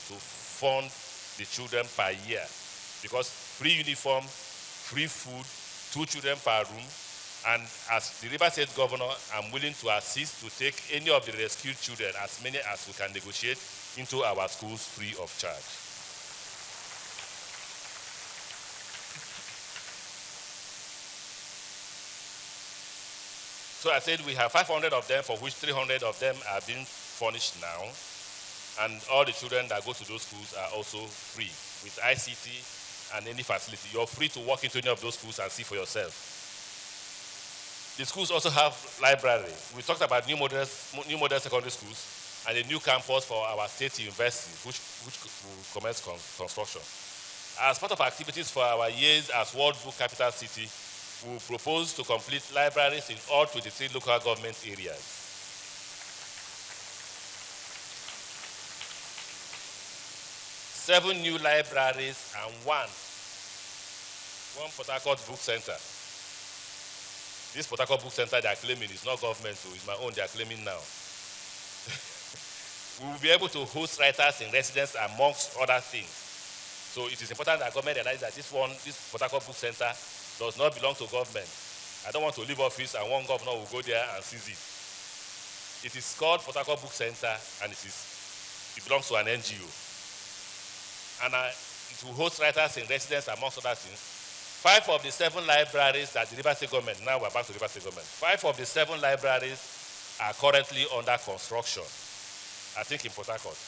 to fund the children per year, because free uniform, free food, 2 children per room, and as the River State Governor, I'm willing to assist to take any of the rescued children, as many as we can negotiate, into our schools free of charge. So I said we have 500 of them, for which 300 of them are being furnished now. And all the children that go to those schools are also free with ICT and any facility. You're free to walk into any of those schools and see for yourself. The schools also have library. We talked about new model secondary schools and a new campus for our state university, which will commence construction. As part of activities for our years as World Book Capital City, we will propose to complete libraries in all 23 local government areas. 7 new libraries and one Port Harcourt Book Center. This Port Harcourt Book Center they are claiming is not government, so it's my own they are claiming now. We will be able to host writers in residence amongst other things. So it is important that government realize that this Port Harcourt Book Center does not belong to government. I don't want to leave office and one governor will go there and seize it. It is called Port Harcourt Book Center and it belongs to an NGO. And it will host writers in residence amongst other things. 5 of the 7 libraries that the River State government, now we're back to River State government, 5 of the 7 libraries are currently under construction, I think in Port Harcourt.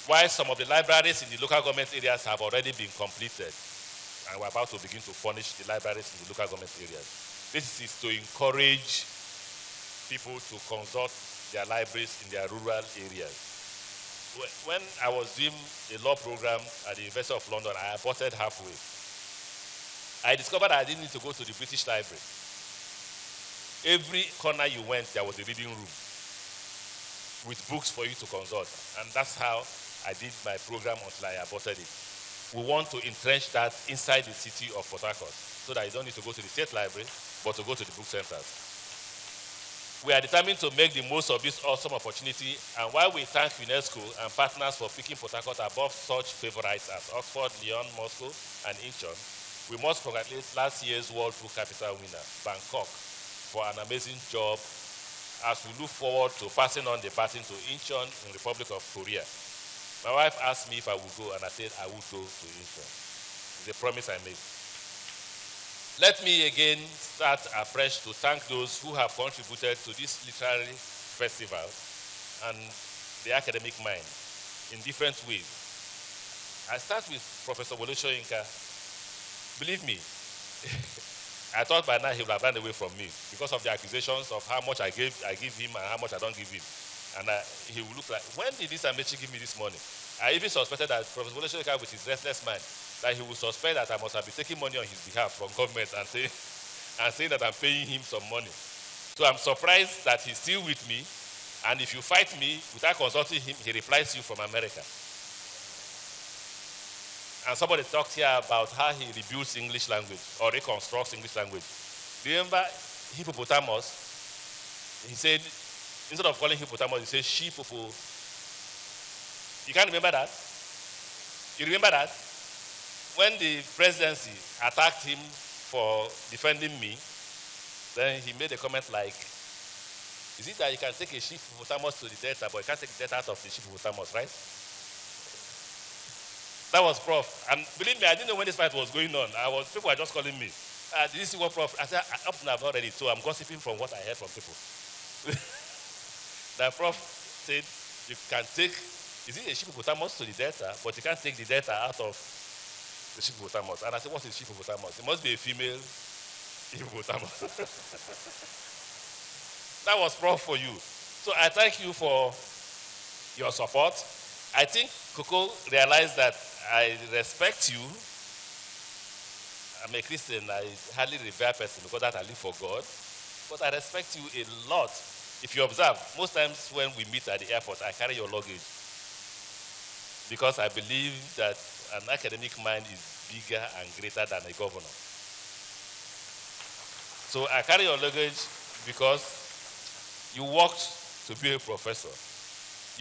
While some of the libraries in the local government areas have already been completed, and we're about to begin to furnish the libraries in the local government areas. This is to encourage people to consult their libraries in their rural areas. When I was doing a law program at the University of London, I aborted halfway. I discovered I didn't need to go to the British Library. Every corner you went, there was a reading room with books for you to consult. And that's how I did my program until I aborted it. We want to entrench that inside the city of Port Harcourt so that you don't need to go to the state library, but to go to the book centers. We are determined to make the most of this awesome opportunity, and while we thank UNESCO and partners for picking Port Harcourt above such favorites as Oxford, Lyon, Moscow, and Incheon, we must congratulate last year's World Book Capital winner, Bangkok, for an amazing job as we look forward to passing on the baton to Incheon in the Republic of Korea. My wife asked me if I would go, and I said I would go to Incheon. It's a promise I made. Let me again start afresh to thank those who have contributed to this literary festival and the academic mind in different ways. I start with Professor Wole Soyinka. Believe me, I thought by now he would have run away from me because of the accusations of how much I give him and how much I don't give him. And he would look like, when did this Amaechi give me this money? I even suspected that Professor Wole Soyinka, with his restless mind, that he would suspect that I must have been taking money on his behalf from government and saying that I'm paying him some money. So I'm surprised that he's still with me. And if you fight me without consulting him, he replies to you from America. And somebody talked here about how he rebuilds English language or reconstructs English language. Remember hippopotamus? He said, instead of calling hippopotamus, he said she-popo. You can't remember that? You remember that? When the presidency attacked him for defending me, then he made a comment like, is it that you can take a sheep-hippopotamus to the delta, but you can't take the delta out of the sheep-hippopotamus, right? That was Prof. And believe me, I didn't know when this fight was going on. People were just calling me. Did you see what Prof? I said, up to now I've not read it, so I'm gossiping from what I heard from people. The Prof said, you can take, is it a sheep-hippopotamus to the delta, but you can't take the delta out of the sheep-hippopotamus. And I said, what is sheep-hippopotamus? It must be a female hippopotamus. That was Prof for you. So I thank you for your support. I think Coco realized that I respect you. I'm a Christian. I hardly revere a person because that I live for God. But I respect you a lot. If you observe, most times when we meet at the airport, I carry your luggage. Because I believe that an academic mind is bigger and greater than a governor. So I carry your luggage because you worked to be a professor.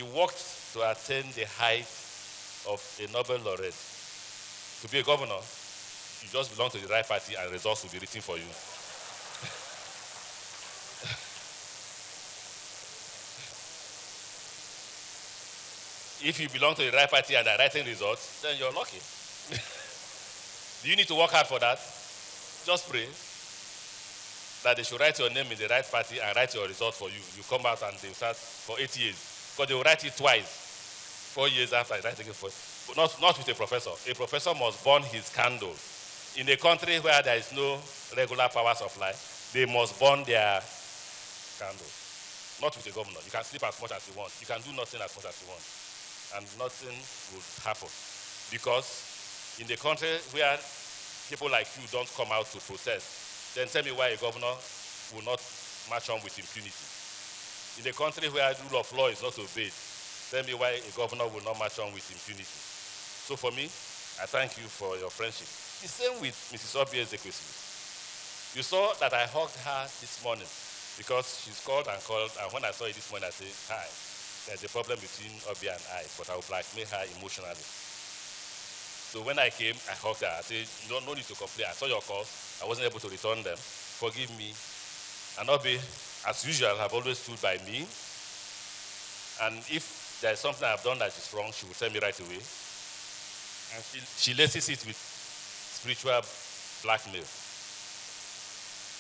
You worked to attain the height of a Nobel laureate. To be a governor, you just belong to the right party and results will be written for you. If you belong to the right party and are writing results, then you're lucky. Do you need to work hard for that? Just pray that they should write your name in the right party and write your results for you. You come out and they start for 8 years. Because they will write it twice. 4 years after I write again for it. But not with a professor. A professor must burn his candle. In a country where there is no regular power supply, they must burn their candle. Not with a governor. You can sleep as much as you want. You can do nothing as much as you want. And nothing will happen. Because in the country where people like you don't come out to protest, then tell me why a governor will not march on with impunity. In a country where the rule of law is not obeyed, tell me why a governor will not march on with impunity. So for me, I thank you for your friendship. The same with Mrs. Obi Ezekwesili. You saw that I hugged her this morning because she's called, and when I saw you this morning, I said, hi, there's a problem between Obi and I, but I will blackmail her emotionally. So when I came, I hugged her. I said, no need to complain. I saw your calls. I wasn't able to return them. Forgive me. And Obi, as usual, have always stood by me. And if there is something I've done that is wrong, she will tell me right away. And she laces it with spiritual blackmail.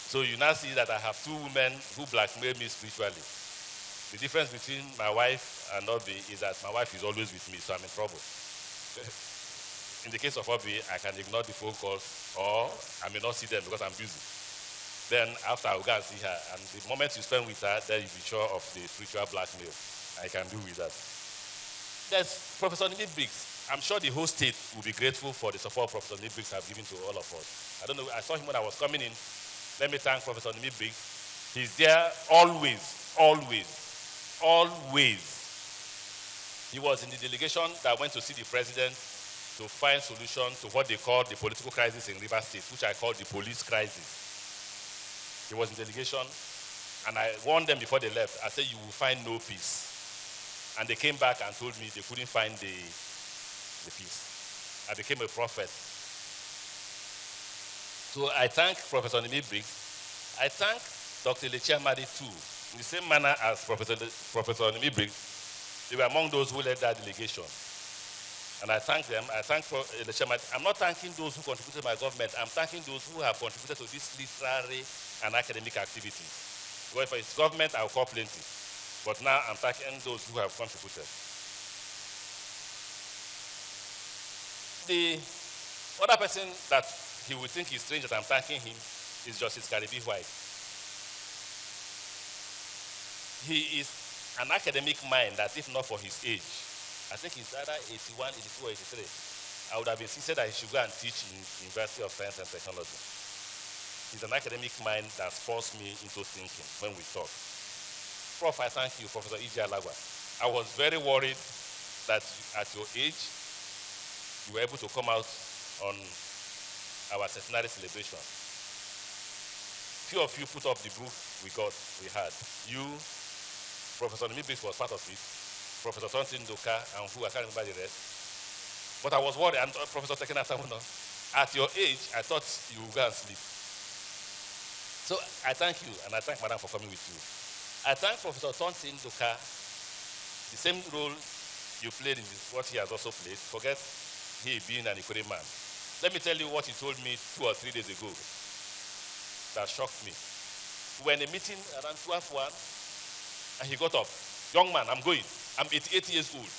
So you now see that I have two women who blackmail me spiritually. The difference between my wife and Obi is that my wife is always with me, so I'm in trouble. In the case of Obi, I can ignore the phone calls or I may not see them because I'm busy. Then after I will go and see her. And the moment you spend with her, then you'll be sure of the spiritual blackmail I can do with that. There's Professor Nimi Briggs. I'm sure the whole state will be grateful for the support Professor Nimi Briggs have given to all of us. I don't know, I saw him when I was coming in. Let me thank Professor Nimi Briggs. He's there always. He was in the delegation that went to see the president to find solution to what they call the political crisis in Rivers State, which I call the police crisis. He was in delegation, and I warned them before they left. I said, you will find no peace. And they came back and told me they couldn't find the peace. I became a prophet. So I thank Professor Nimi Briggs. I thank Dr. Lechi Amadi too. In the same manner as Professor Nimi Briggs, they were among those who led that delegation. And I thank them. I thank Lechi Amadi. I'm not thanking those who contributed to my government. I'm thanking those who have contributed to this literary and academic activity. Well, if it's government, I'll call plenty. But now I'm thanking those who have contributed. The other person that he would think is strange that I'm thanking him is Justice Caribe White. He is an academic mind that, if not for his age, I think he's either 81, 82, or 83, I would have insisted that he should go and teach in University of Science and Technology. He's an academic mind that forced me into thinking when we talk. Prof, I thank you, Professor E.J. Alagwa. I was very worried that at your age, you were able to come out on our centenary celebration. Few of you put up the book we had. You, Professor Nimi Briggs was part of it, Professor Tontin Doka, and who, I can't remember the rest. But I was worried, and Professor Tekena Samuno, at your age, I thought you would go and sleep. So I thank you, and I thank Madam for coming with you. I thank Professor Tontin Doka, the same role you played in what he has also played. Forget he being an Ikore man. Let me tell you what he told me 2 or 3 days ago that shocked me. We were in a meeting around 12:01, and he got up. Young man, I'm going. I'm 88 years old.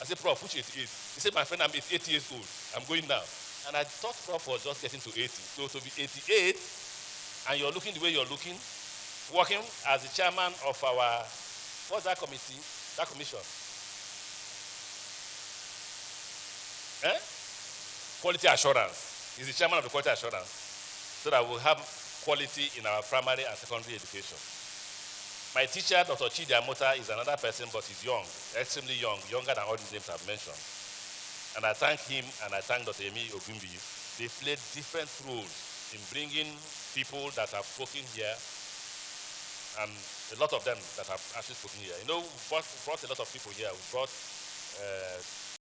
I said, Prof, which 88? He said, my friend, I'm 88 years old. I'm going now. And I thought Prof was just getting to 80. So to be 88, and you're looking the way you're looking, working as the chairman of our, what's that committee? That commission? Quality assurance. He's the chairman of the quality assurance. So that we'll have quality in our primary and secondary education. My teacher, Dr. Chidi Amota, is another person, but he's young, extremely young, younger than all these names I've mentioned. And I thank him and I thank Dr. Emi Ogumbi. They played different roles in bringing people that have spoken here and a lot of them that have actually spoken here. You know, we brought a lot of people here. We brought